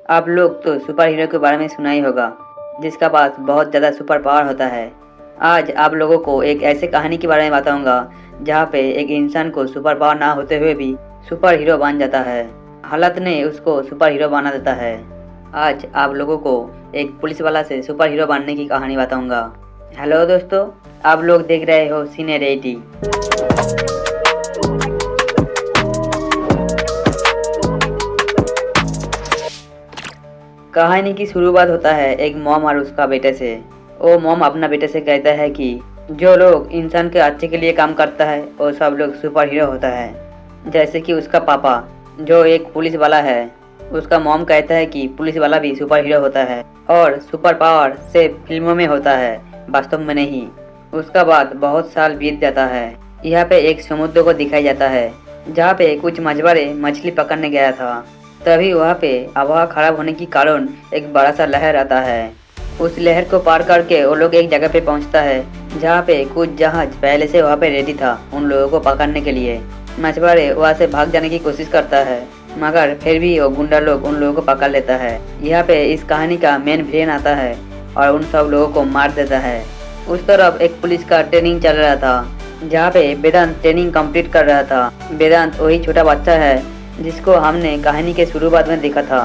आप लोग तो सुपर हीरो के बारे में सुना ही होगा, जिसका पास बहुत ज़्यादा सुपर पावर होता है। आज आप लोगों को एक ऐसे कहानी के बारे में बताऊंगा जहाँ पे एक इंसान को सुपर पावर ना होते हुए भी सुपर हीरो बन जाता है। हालत ने उसको सुपर हीरो बना देता है। आज आप लोगों को एक पुलिस वाला से सुपर हीरो बनने की कहानी बताऊंगा। हेलो दोस्तों, आप लोग देख रहे हो सीने रेडी। कहानी की शुरुआत होता है एक मॉम और उसका बेटे से। वो मॉम अपना बेटे से कहता है कि जो लोग इंसान के अच्छे के लिए काम करता है वो सब लोग सुपर हीरो होता है। जैसे कि उसका पापा जो एक पुलिस वाला है, उसका मॉम कहता है कि पुलिस वाला भी सुपर हीरो होता है और सुपर पावर सिर्फ फिल्मों में होता है, वास्तव में नहीं। उसका बाद बहुत साल बीत जाता है। यहाँ पे एक समुद्र को दिखाया जाता है जहाँ पे कुछ मछुआरे मछली पकड़ने गया था। तभी वहाँ पे आबहवा खराब होने के कारण एक बड़ा सा लहर आता है। उस लहर को पार करके वो लोग एक जगह पे पहुँचता है जहाँ पे कुछ जहाज पहले से वहाँ पे रेडी था उन लोगों को पकड़ने के लिए। मछुआरे वहाँ से भाग जाने की कोशिश करता है, मगर फिर भी वो गुंडा लोग उन लोगों को पकड़ लेता है। यहाँ पे इस कहानी का मेन विलेन आता है और उन सब लोगों को मार देता है। उस तरफ एक पुलिस का ट्रेनिंग चल रहा था जहाँ पे वेदांत ट्रेनिंग कंप्लीट कर रहा था। वेदांत वही छोटा बच्चा है जिसको हमने कहानी के शुरुआत में देखा था।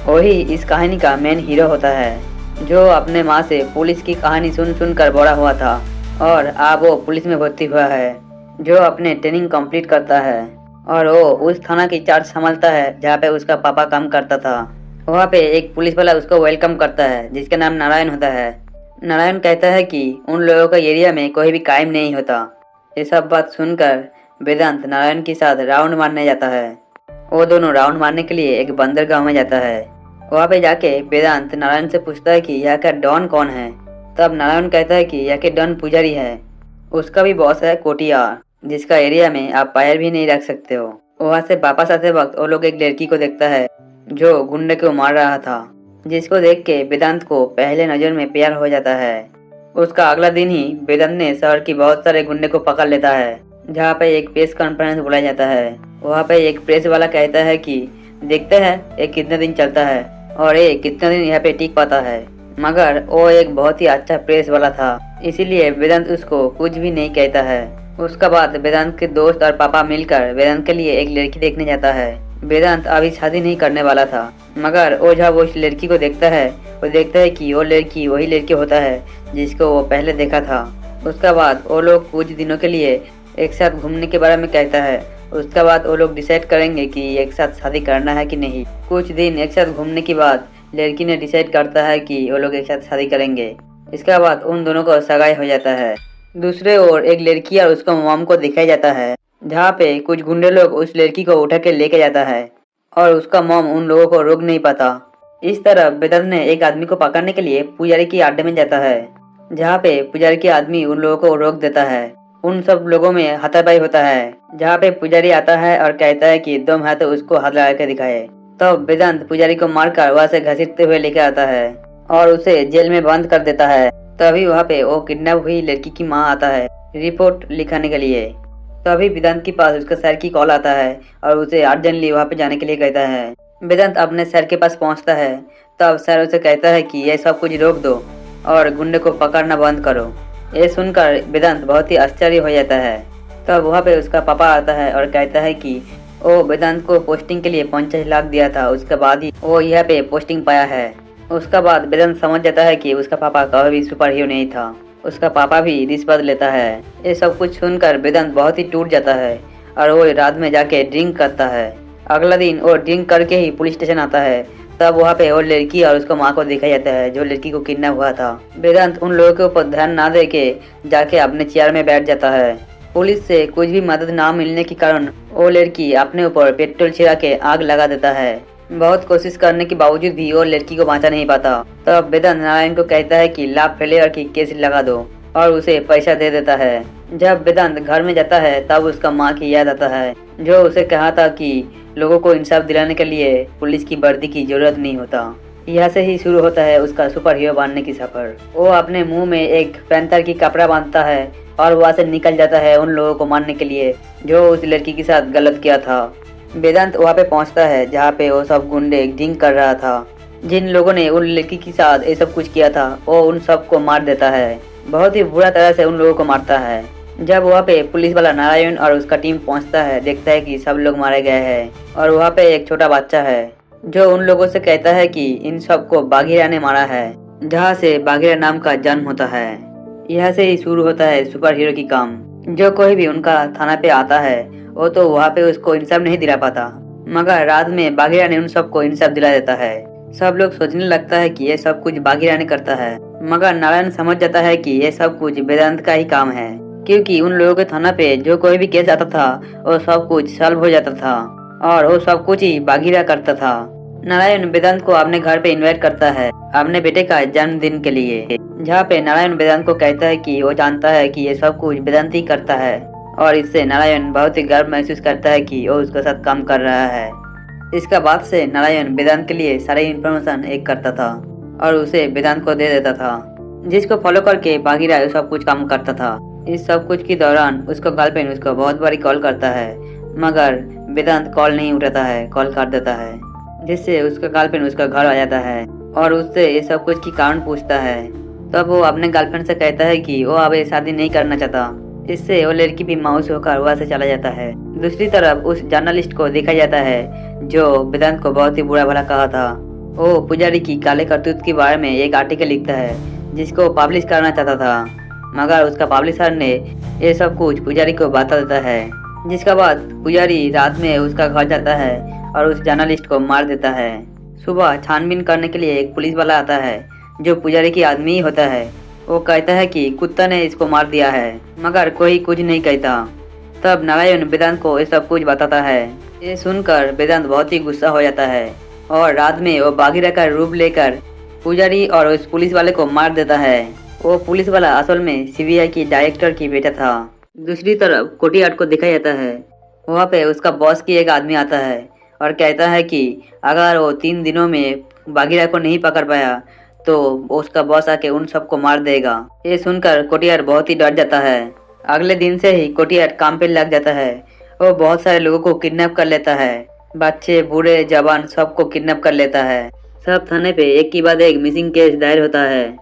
वही इस कहानी का मेन हीरो होता है जो अपने माँ से पुलिस की कहानी सुन सुन कर बड़ा हुआ था और अब वो पुलिस में भर्ती हुआ है, जो अपने ट्रेनिंग कंप्लीट करता है और वो उस थाना की चार्ज संभालता है जहाँ पे उसका पापा काम करता था। वहाँ पे एक पुलिस वाला उसको वेलकम करता है जिसका नाम नारायण होता है। नारायण कहता है कि उन लोगों का एरिया में कोई भी क्राइम नहीं होता। ये सब बात सुनकर वेदांत नारायण के साथ राउंड मारने जाता है। वो दोनों राउंड मारने के लिए एक बंदरगाह में जाता है। वहाँ पे जाके वेदांत नारायण से पूछता है कि यहाँ का डॉन कौन है। तब नारायण कहता है कि यहाँ के डॉन पुजारी है। उसका भी बॉस है कोटियार, जिसका एरिया में आप पैर भी नहीं रख सकते हो। वहाँ से वापस आते वक्त वो लोग एक लड़की को देखता है जो गुंडे को मार रहा था, जिसको देख के वेदांत को पहले नजर में प्यार हो जाता है। उसका अगला दिन ही वेदांत ने शहर की बहुत सारे गुंडे को पकड़ लेता है, जहाँ पे एक प्रेस कॉन्फ्रेंस बुलाया जाता है। वहाँ पे एक प्रेस वाला कहता है कि देखते हैं ये कितने दिन चलता है और ये कितने दिन यहाँ पे टिक पाता है। मगर वो एक बहुत ही अच्छा प्रेस वाला था, इसीलिए वेदांत उसको कुछ भी नहीं कहता है। उसका बाद वेदांत के दोस्त और पापा मिलकर वेदांत के लिए एक लड़की देखने जाता है। वेदांत अभी शादी नहीं करने वाला था, मगर वो जब उस लड़की को देखता है वो देखता है कि वो लड़की वही लड़की होता है जिसको वो पहले देखा था। उसका बाद वो लोग कुछ दिनों के लिए एक साथ घूमने के बारे में कहता है। उसके बाद वो लोग डिसाइड करेंगे कि एक साथ शादी करना है कि नहीं। कुछ दिन एक साथ घूमने के बाद लड़की ने डिसाइड करता है कि वो लोग एक साथ शादी करेंगे। इसके बाद उन दोनों को सगाई हो जाता है। दूसरे ओर एक लड़की और उसका मॉम को दिखाया जाता है जहाँ पे कुछ गुंडे लोग उस लड़की को उठा के लेके जाता है और उसका मॉम उन लोगों को रोक नहीं पाता। इस तरह वेदांत ने एक आदमी को पकड़ने के लिए पुजारी की अड्डे में जाता है, जहाँ पे पुजारी के आदमी उन लोगों को रोक देता है। उन सब लोगों में हाथापाई होता है, जहाँ पे पुजारी आता है और कहता है कि दम है तो उसको हाथ लगा के दिखाए। तब वेदांत पुजारी को मारकर वहाँ से घसीटते हुए लेकर आता है और उसे जेल में बंद कर देता है। तभी वहाँ पे वो किडनैप हुई लड़की की माँ आता है रिपोर्ट लिखाने के लिए। तभी वेदांत के पास उसका सर की कॉल आता है और उसे अर्जेंटली वहाँ पे जाने के लिए कहता है। वेदांत अपने सर के पास पहुँचता है। तब सर उसे कहता है कि ये सब कुछ रोक दो और गुंडे को पकड़ना बंद करो। ये सुनकर वेदांत बहुत ही आश्चर्य हो जाता है। तब वहाँ पे उसका पापा आता है और कहता है कि वो वेदांत को पोस्टिंग के लिए 50 लाख दिया था, उसके बाद ही वो यहाँ पे पोस्टिंग पाया है। उसका बाद वेदांत समझ जाता है कि उसका पापा कभी भी सुपर हीरो नहीं था, उसका पापा भी रिश्वत लेता है। ये सब कुछ सुनकर वेदांत बहुत ही टूट जाता है और वो रात में जाके ड्रिंक करता है। अगला दिन वो ड्रिंक करके ही पुलिस स्टेशन आता है। तब वहाँ पे वो लड़की और उसको माँ को देखा जाता है जो लड़की को किडनैप हुआ था। वेदांत उन लोगों के ऊपर ध्यान ना दे के जाके अपने चेयर में बैठ जाता है। पुलिस से कुछ भी मदद ना मिलने के कारण वो लड़की अपने ऊपर पेट्रोल छिड़का के आग लगा देता है। बहुत कोशिश करने के बावजूद भी वो लड़की को बचा नहीं पाता। तब वेदांत नारायण को कहता है कि लाभ फेलियर की केस लगा दो और उसे पैसा दे देता है। जब वेदांत घर में जाता है तब उसका माँ की याद आता है जो उसे कहा था कि लोगों को इंसाफ दिलाने के लिए पुलिस की वर्दी की जरूरत नहीं होता। यहाँ से ही शुरू होता है उसका सुपर हीरो बनने की सफर। वो अपने मुंह में एक पैंथर की कपड़ा बांधता है और वहाँ से निकल जाता है उन लोगों को मारने के लिए जो उस लड़की के साथ गलत किया था। वेदांत वहाँ पे पहुँचता है जहाँ पे वो सब गुंडे ड्रिंक कर रहा था जिन लोगों ने उन लड़की के साथ ये सब कुछ किया था वो उन सबको मार देता है। बहुत ही बुरा तरह से उन लोगों को मारता है। जब वहाँ पे पुलिस वाला नारायण और उसका टीम पहुँचता है, देखता है कि सब लोग मारे गए हैं और वहाँ पे एक छोटा बच्चा है जो उन लोगों से कहता है कि इन सबको बाघीरा ने मारा है, जहाँ से बाघीरा नाम का जन्म होता है। यहाँ से ही शुरू होता है सुपर हीरो की काम। जो कोई भी उनका थाना पे आता है वो तो वहाँ पे उसको इंसाफ नहीं दिला पाता, मगर रात में बाघीरा ने उन सबको इंसाफ दिला देता है। सब लोग सोचने लगता है कि ये सब कुछ बाघीरा ने करता है, मगर नारायण समझ जाता है कि ये सब कुछ वेदांत का ही काम है, क्योंकि उन लोगों के थाना पे जो कोई भी केस आता था वो सब कुछ सॉल्व हो जाता था और वो सब कुछ ही बाघीरा करता था। नारायण वेदांत को अपने घर पे इनवाइट करता है अपने बेटे का जन्मदिन के लिए, जहाँ पे नारायण वेदांत को कहता है कि वो जानता है कि ये सब कुछ वेदांत ही करता है और इससे नारायण बहुत ही गर्व महसूस करता है कि वो उसके साथ काम कर रहा है। इसका बाद से नारायण वेदांत के लिए सारी इन्फॉर्मेशन एक करता था और उसे वेदांत को दे देता था, जिसको फॉलो करके बाघीरा सब कुछ काम करता था। इस सब कुछ के दौरान उसका गर्लफ्रेंड उसको बहुत बारी कॉल करता है, मगर वेदांत कॉल नहीं उठाता है, कॉल काट देता है, जिससे उसका गर्लफ्रेंड उसका घर आ जाता है और उससे ये सब कुछ की कारण पूछता है। तब वो अपने गर्लफ्रेंड से कहता है कि वो अब शादी नहीं करना चाहता। इससे वो लड़की भी मायूस होकर वहाँ से चला जाता है। दूसरी तरफ उस जर्नलिस्ट को देखा जाता है जो वेदांत को बहुत ही बुरा भला कहा था। वो पुजारी की काले करतूत के बारे में एक आर्टिकल लिखता है जिसको पब्लिश करना चाहता था, मगर उसका पब्लिशर ने ये सब कुछ पुजारी को बता देता है। जिसका बाद पुजारी रात में उसका घर जाता है और उस जर्नलिस्ट को मार देता है। सुबह छानबीन करने के लिए एक पुलिस वाला आता है जो पुजारी की आदमी ही होता है। वो कहता है कि कुत्ता ने इसको मार दिया है, मगर कोई कुछ नहीं कहता। तब नारायण वेदांत को ये सब कुछ बताता है। ये सुनकर वेदांत बहुत ही गुस्सा हो जाता है और रात में वो बाघीरा का रूप लेकर पुजारी और उस पुलिस वाले को मार देता है। वो पुलिस वाला असल में सीबीआई की डायरेक्टर की बेटा था। दूसरी तरफ कोटियाड को देखा जाता है। वहाँ पे उसका बॉस की एक आदमी आता है और कहता है कि अगर वो 3 दिनों में बाघीरा को नहीं पकड़ पाया तो उसका बॉस आके उन सबको मार देगा। ये सुनकर कोटियार बहुत ही डर जाता है। अगले दिन से ही कोटियार काम पे लग जाता है। वो बहुत सारे लोगों को किडनैप कर लेता है, बच्चे बूढ़े जवान सबको किडनैप कर लेता है। सब थाने पे एक के बाद एक मिसिंग केस दायर होता है।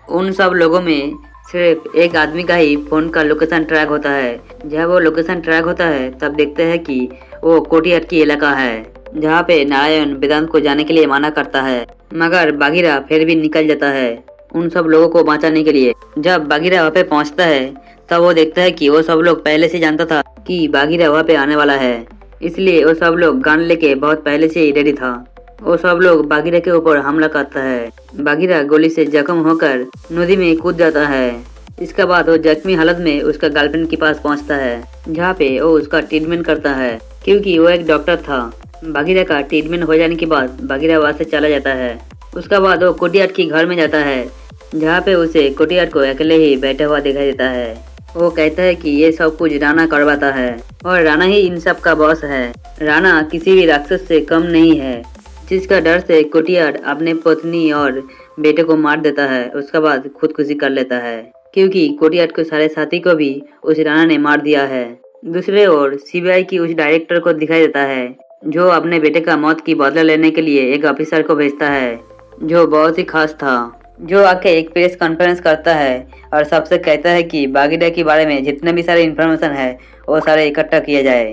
उन सब लोगों में सिर्फ एक आदमी का ही फोन का लोकेशन ट्रैक होता है। जब वो लोकेशन ट्रैक होता है तब देखते हैं कि वो कोटियार की इलाका है, जहाँ पे नारायण वेदांत को जाने के लिए मना करता है, मगर बाघीरा फिर भी निकल जाता है उन सब लोगों को बचाने के लिए। जब बाघीरा वहाँ पे पहुँचता है तब वो देखता है कि वो सब लोग पहले से जानता था कि बाघीरा वहाँ पे आने वाला है, इसलिए वो सब लोग गन लेके बहुत पहले से ही रेडी था। वो सब लोग बाघीरा के ऊपर हमला करता है। बाघीरा गोली से जख्म होकर नदी में कूद जाता है। इसके बाद वो जख्मी हालत में उसका गर्लफ्रेंड के पास पहुँचता है, जहाँ पे वो उसका ट्रीटमेंट करता है, क्योंकि वो एक डॉक्टर था। बाघीरा का ट्रीटमेंट हो जाने के बाद बाघीरा वहाँ से चला जाता है। उसके बाद वो कोटियाड के घर में जाता है, जहाँ पे उसे कोटियाड को अकेले ही बैठा हुआ दिखाई देता है। वो कहता है कि ये सब कुछ राणा करवाता है और राणा ही इन सब का बॉस है। राणा किसी भी राक्षस से कम नहीं है, जिसका डर से कोटियाड अपने पत्नी और बेटे को मार देता है। उसके बाद खुदकुशी कर लेता है, क्योंकि कोटियाड के सारे साथी को भी उस राणा ने मार दिया है। दूसरे ओर सीबीआई की उस डायरेक्टर को दिखाई देता है जो अपने बेटे का मौत की बदला लेने के लिए एक ऑफिसर को भेजता है जो बहुत ही खास था, जो आके एक प्रेस कॉन्फ्रेंस करता है और सबसे कहता है कि बाघीरा के बारे में जितने भी सारे इन्फॉर्मेशन है वो सारे इकट्ठा किया जाए।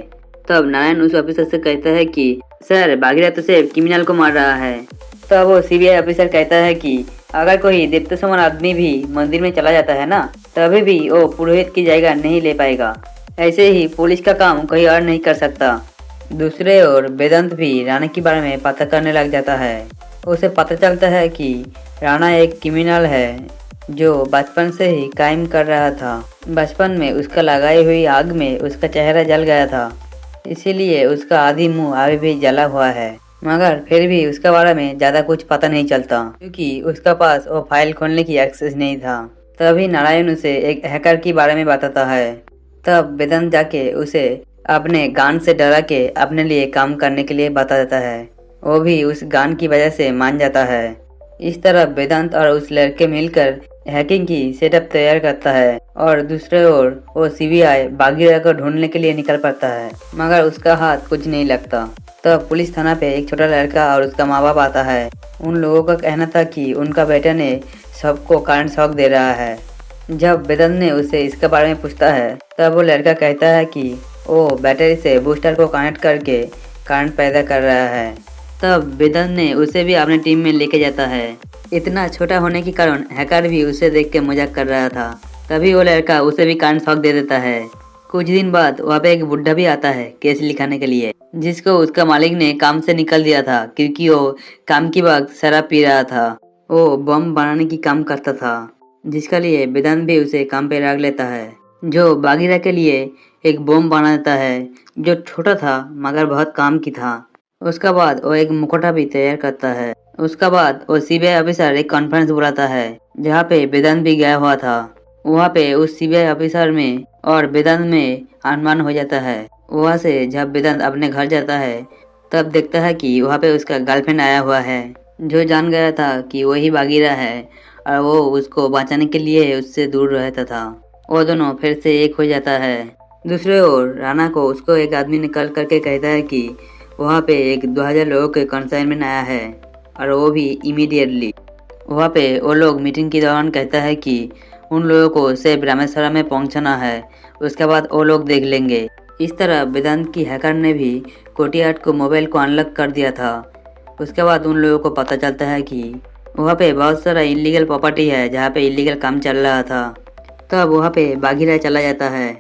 तब नारायण उस ऑफिसर से कहता है कि सर, बाघीरा तो सिर्फ क्रिमिनल को मार रहा है। तब वो सीबीआई ऑफिसर कहता है कि अगर कोई दीप्त समान आदमी भी मंदिर में चला जाता है ना, तभी भी वो पुरोहित की जगह नहीं ले पाएगा। ऐसे ही पुलिस का काम कोई और नहीं कर सकता। दूसरे ओर वेदांत भी राणा के बारे में पता करने लग जाता है। उसे पता चलता है कि राणा एक क्रिमिनल है जो बचपन से ही क्राइम कर रहा था। बचपन में उसका लगाई हुई आग में उसका चेहरा जल गया था, इसीलिए उसका आधी मुंह अभी भी जला हुआ है, मगर फिर भी उसके बारे में ज़्यादा कुछ पता नहीं चलता, क्योंकि उसका पास वो फाइल खोलने की एक्सेस नहीं था। तभी नारायण उसे एक हैकर के बारे में बताता है। तब वेदांत जाके उसे अपने गान से डरा के अपने लिए काम करने के लिए बता देता है। वो भी उस गान की वजह से मान जाता है। इस तरह वेदांत और उस लड़के मिलकर हैकिंग की सेटअप तैयार करता है और दूसरे ओर वो सीबीआई बाघीरा को ढूंढने के लिए निकल पड़ता है, मगर उसका हाथ कुछ नहीं लगता। तब पुलिस थाना पे एक छोटा लड़का और उसका माँ बाप आता है। उन लोगों का कहना था कि उनका बेटा ने सबको करंट शॉक दे रहा है। जब वेदांत ने उससे इसके बारे में पूछता है तब वो लड़का कहता है कि वो बैटरी से बूस्टर को कनेक्ट करके करंट पैदा कर रहा है। तब वेदांत ने उसे भी अपने टीम में लेके जाता है। इतना छोटा होने के कारण हैकर भी उसे देख के मजाक कर रहा था। तभी वो लड़का उसे भी करंट शॉक दे देता है। कुछ दिन बाद वहाँ पे एक बुढ़ा भी आता है केस लिखाने के लिए, जिसको उसका मालिक ने काम से निकल दिया था क्योंकि वो काम की वक्त शराब पी रहा था। वो बम बनाने की काम करता था, जिसके लिए वेदांत भी उसे काम पे रख लेता है, जो बागीरा के लिए एक बम बना देता है जो छोटा था मगर बहुत काम की था। उसका बाद वो एक मुखौटा भी तैयार करता है। उसका बाद वो सीबीआई ऑफिसर एक कॉन्फ्रेंस बुलाता है जहाँ पे वेदांत भी गया हुआ था। वहाँ पे उस सीबीआई ऑफिसर में और वेदांत में अनुमान हो जाता है। वहाँ से जब वेदांत अपने घर जाता है तब देखता है कि वहाँ पे उसका गर्लफ्रेंड आया हुआ है, जो जान गया था कि वही बागीरा है और वो उसको बचाने के लिए उससे दूर रहता था। वो दोनों फिर से एक हो जाता है। दूसरे ओर राणा को उसको एक आदमी ने कॉल करके कहता है कि वहाँ पे एक 2000 लोगों के कंसाइनमेंट आया है और वो भी इमीडिएटली। वहाँ पे वो लोग मीटिंग के दौरान कहता है कि उन लोगों को सिर्फ रामेश्वरम में पहुँचना है, उसके बाद वो लोग देख लेंगे। इस तरह वेदांत की हैकर ने भी कोटियाट को मोबाइल को अनलॉक कर दिया था। उसके बाद उन लोगों को पता चलता है कि वहाँ पे बहुत सारा इलीगल प्रॉपर्टी है जहाँ पे इलीगल काम चल रहा था। तब वहाँ पे बागीरा चला जाता है।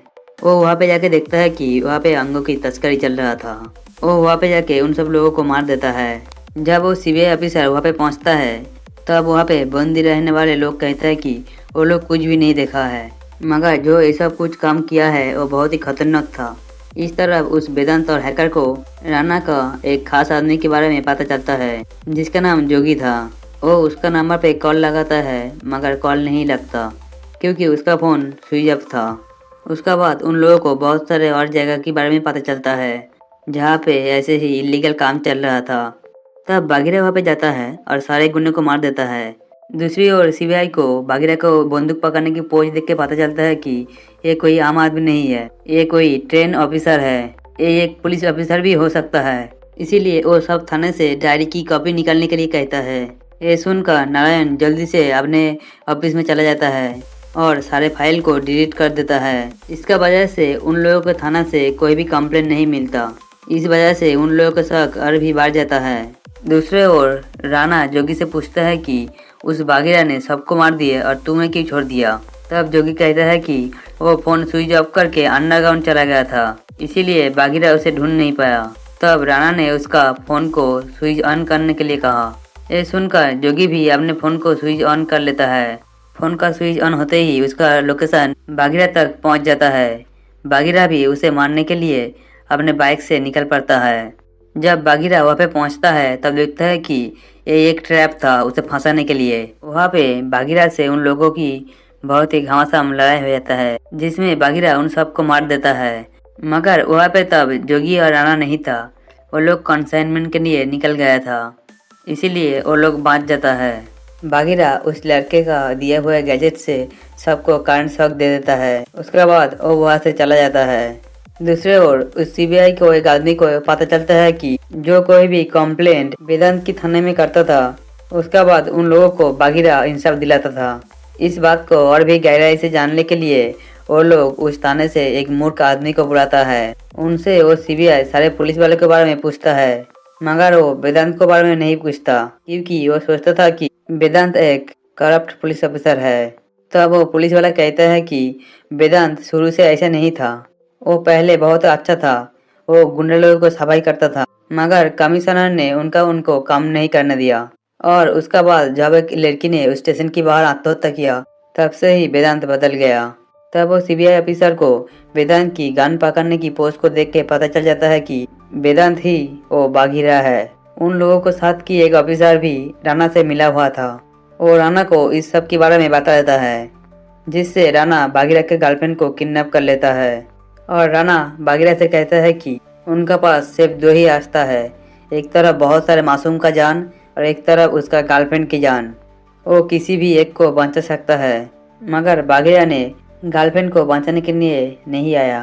वो वहाँ पे जाके देखता है कि वहाँ पे अंगों की तस्करी चल रहा था। वो वहाँ पे जाके उन सब लोगों को मार देता है। जब वो सीबीआई ऑफिसर वहाँ पे पहुँचता है तब वहाँ पे बंदी रहने वाले लोग कहते हैं कि वो लोग कुछ भी नहीं देखा है, मगर जो ऐसा कुछ काम किया है वो बहुत ही खतरनाक था। इस तरह उस वेदांत और हैकर को राणा का एक खास आदमी के बारे में पता चलता है जिसका नाम जोगी था। वो उसका नंबर पे कॉल लगाता है मगर कॉल नहीं लगता क्योंकि उसका फ़ोन स्विच ऑफ था। उसका बाद उन लोगों को बहुत सारे और जगह के बारे में पता चलता है जहाँ पे ऐसे ही इलीगल काम चल रहा था। तब बागीरा वहाँ पे जाता है और सारे गुंडों को मार देता है। दूसरी ओर सीबीआई को बागीरा को बंदूक पकड़ने की पोज देख के पता चलता है कि ये कोई आम आदमी नहीं है, ये कोई ट्रेन ऑफिसर है, ये एक पुलिस ऑफिसर भी हो सकता है। इसीलिए वो सब थाने से डायरी की कॉपी निकालने के लिए कहता है। ये सुनकर नारायण जल्दी से अपने ऑफिस में चला जाता है और सारे फाइल को डिलीट कर देता है। इसका वजह से उन लोगों को थाना से कोई भी कंप्लेंट नहीं मिलता। इस वजह से उन लोगों का शक और भी बढ़ जाता है। दूसरे ओर राणा जोगी से पूछता है कि उस बागीरा ने सबको मार दिया और तुम्हें क्यों छोड़ दिया। तब जोगी कहता है कि वो फोन स्विच ऑफ करके अंडरग्राउंड चला गया था, इसीलिए बागीरा उसे ढूंढ नहीं पाया। तब राणा ने उसका फोन को स्विच ऑन करने के लिए कहा। ये सुनकर जोगी भी अपने फोन को स्विच ऑन कर लेता है। फोन का स्विच ऑन होते ही उसका लोकेशन बागीरा तक पहुंच जाता है। बागीरा भी उसे मारने के लिए अपने बाइक से निकल पड़ता है। जब बागीरा वहाँ पे पहुंचता है तब देखता है कि ये एक ट्रैप था उसे फंसाने के लिए। वहाँ पे बागीरा से उन लोगों की बहुत ही घमासान लड़ाई हो जाता है जिसमें बागीरा उन सबको मार देता है। मगर वहाँ पे तब जोगी और राणा नहीं था, वो लोग कंसाइनमेंट के लिए निकल गया था, इसीलिए वो लोग बाँच जाता है। बागीरा उस लड़के का दिया हुआ गैजेट से सबको करंट शॉक दे देता है। उसके बाद वो वहाँ से चला जाता है। दूसरे ओर उस सीबीआई को एक आदमी को पता चलता है कि जो कोई भी कंप्लेंट वेदांत की थाने में करता था उसका बाद उन लोगों को बागीरा इंसाफ दिलाता था। इस बात को और भी गहराई से जानने के लिए वो लोग उस थाने से एक मूर्ख आदमी को बुलाता है। उनसे वो सीबीआई सारे पुलिस वालों के बारे में पूछता है, मगर वो वेदांत के बारे में नहीं पूछता क्योंकि वो सोचता था कि वेदांत एक करप्ट पुलिस ऑफिसर है। तब वो पुलिस वाला कहता है कि वेदांत शुरू से ऐसा नहीं था, वो पहले बहुत अच्छा था, वो गुंडे लोगों को सफाई करता था, मगर कमिश्नर ने उनको काम नहीं करने दिया। और उसका बाद जब एक लड़की ने उस स्टेशन के बाहर आत्महत्या किया तब से ही वेदांत बदल गया। तब वो सीबीआई ऑफिसर को वेदांत की गन पकड़ने की पोस्ट को देख के पता चल जाता है कि वेदांत ही वो बागीरा है। उन लोगों को साथ की एक ऑफिसर भी राणा से मिला हुआ था। वो राणा को इस सब के बारे में बता देता है, जिससे राणा बागीरा के गर्लफ्रेंड को किडनैप कर लेता है। और राणा बागीरा से कहता है कि उनका पास सिर्फ दो ही रास्ता है, एक तरफ बहुत सारे मासूम का जान और एक तरफ उसका गर्लफ्रेंड की जान। वो किसी भी एक को बचा सकता है, मगर बागीरा ने गर्लफ्रेंड को बचाने के लिए नहीं आया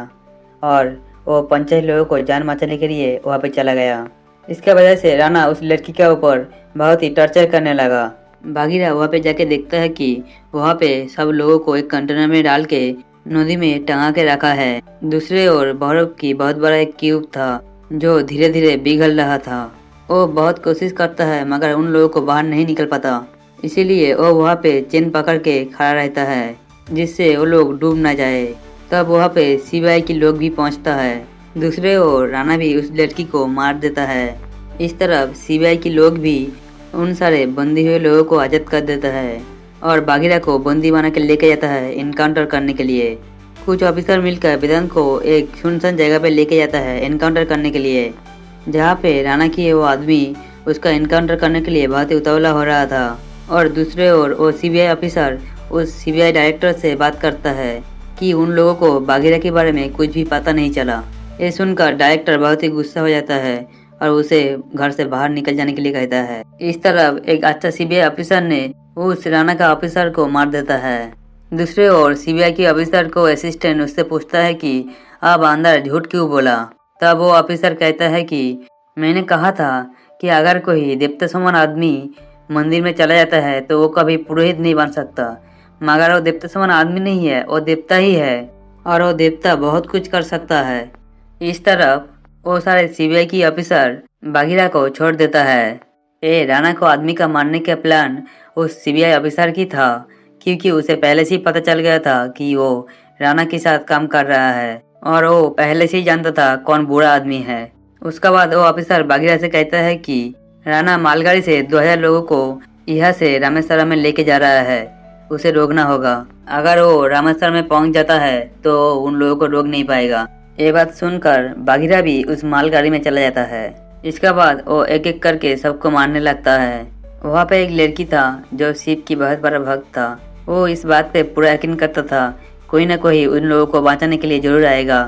और वो 50 लोगों को जान बचाने के लिए वहाँ पे चला गया। इसके वजह से राणा उस लड़की के ऊपर बहुत ही टॉर्चर करने लगा। बागीरा वहाँ पे जाके देखता है कि वहाँ पे सब लोगों को एक कंटेनर में डाल के नदी में टंगा के रखा है। दूसरे ओर बर्फ की बहुत बड़ा एक क्यूब था जो धीरे धीरे पिघल रहा था। वो बहुत कोशिश करता है मगर उन लोगों को बाहर नहीं निकल पाता, इसीलिए वो वहाँ पे चेन पकड़ के खड़ा रहता है जिससे वो लोग डूब ना जाए। तब वहाँ पे सीबीआई के लोग भी पहुँचता है। दूसरे ओर राणा भी उस लड़की को मार देता है। इस तरफ सीबीआई के लोग भी उन सारे बंदी हुए लोगों को आज़ाद कर देता है और बागीरा को बंदी बना के लेके जाता है इनकाउंटर करने के लिए। कुछ ऑफिसर मिलकर वेदांत को एक सुनसान जगह पे लेके जाता है इनकाउंटर करने के लिए, जहाँ पे राणा की वो आदमी उसका इनकाउंटर करने के लिए बहुत ही उतावला हो रहा था। और दूसरे ओर वो सीबीआई ऑफिसर उस सीबीआई डायरेक्टर से बात करता है कि उन लोगों को बागीरा के बारे में कुछ भी पता नहीं चला। ये सुनकर डायरेक्टर बहुत ही गुस्सा हो जाता है और उसे घर से बाहर निकल जाने के लिए कहता है। इस तरफ एक अच्छा सीबीआई ऑफिसर ने उस राणा का ऑफिसर को मार देता है। दूसरे ओर सीबीआई के ऑफिसर को असिस्टेंट उससे पूछता है कि आप अंदर झूठ क्यों बोला। तब वो ऑफिसर कहता है कि मैंने कहा था कि अगर कोई देवता समान आदमी मंदिर में चला जाता है तो वो कभी पुरोहित नहीं बन सकता, मगर वो देवता समान आदमी नहीं है, वो देवता ही है और वो देवता बहुत कुछ कर सकता है। इस तरफ वो सारे सीबीआई की ऑफिसर बागीरा को छोड़ देता है। राणा को आदमी का मारने का प्लान उस सीबीआई ऑफिसर की था, क्योंकि उसे पहले से ही पता चल गया था कि वो राणा के साथ काम कर रहा है और वो पहले से ही जानता था कौन बुरा आदमी है। उसके बाद वो ऑफिसर बागीरा से कहता है कि राणा मालगाड़ी से 2000 लोगों को यहाँ से रामेश्वरम में लेके जा रहा है, उसे रोकना होगा। अगर वो रामेश्वरम में पहुंच जाता है तो उन लोगों को रोक नहीं पाएगा। ये बात सुनकर बागीरा भी उस मालगाड़ी में चला जाता है। इसके बाद वो एक एक करके सबको मारने लगता है। वहाँ पे एक लड़की था जो शिव की बहुत बड़ा भक्त था। वो इस बात पे पूरा यकीन करता था कोई ना कोई उन लोगों को बचाने के लिए जरूर आएगा।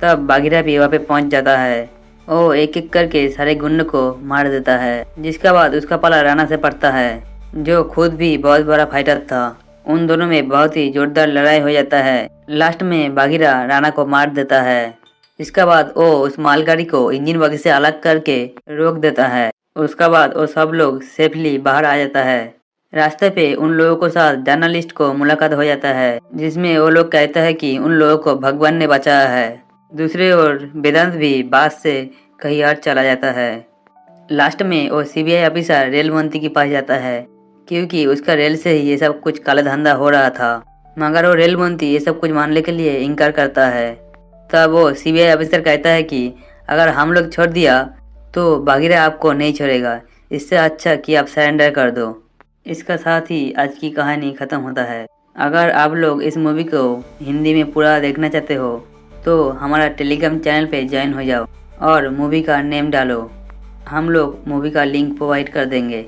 तब बागीरा भी वहाँ पे पहुँच जाता है। वो एक एक करके सारे गुंडों को मार देता है, जिसके बाद उसका पाला राणा से पड़ता है जो खुद भी बहुत बड़ा फाइटर था। उन दोनों में बहुत ही जोरदार लड़ाई हो जाता है। लास्ट में बागीरा राणा को मार देता है। इसके बाद वो उस मालगाड़ी को इंजन वगैरह से अलग करके रोक देता है। उसके बाद वो सब लोग सेफली बाहर आ जाता है। रास्ते पे उन लोगों के साथ जर्नलिस्ट को मुलाकात हो जाता है, जिसमें वो लोग कहता है कि उन लोगों को भगवान ने बचाया है। दूसरे ओर वेदांत भी बास से कहीं और चला जाता है। लास्ट में वो सीबीआई ऑफिसर रेल मंत्री के पास जाता है, क्योंकि उसका रेल से ही ये सब कुछ काला धंधा हो रहा था, मगर वो रेल मंत्री ये सब कुछ मानने के लिए इनकार करता है। तब वो सीबीआई ऑफिसर कहता है कि अगर हम लोग छोड़ दिया तो बागीरा आपको नहीं छोड़ेगा, इससे अच्छा कि आप सरेंडर कर दो। इसका साथ ही आज की कहानी ख़त्म होता है। अगर आप लोग इस मूवी को हिंदी में पूरा देखना चाहते हो तो हमारा टेलीग्राम चैनल पे ज्वाइन हो जाओ और मूवी का नेम डालो, हम लोग मूवी का लिंक प्रोवाइड कर देंगे।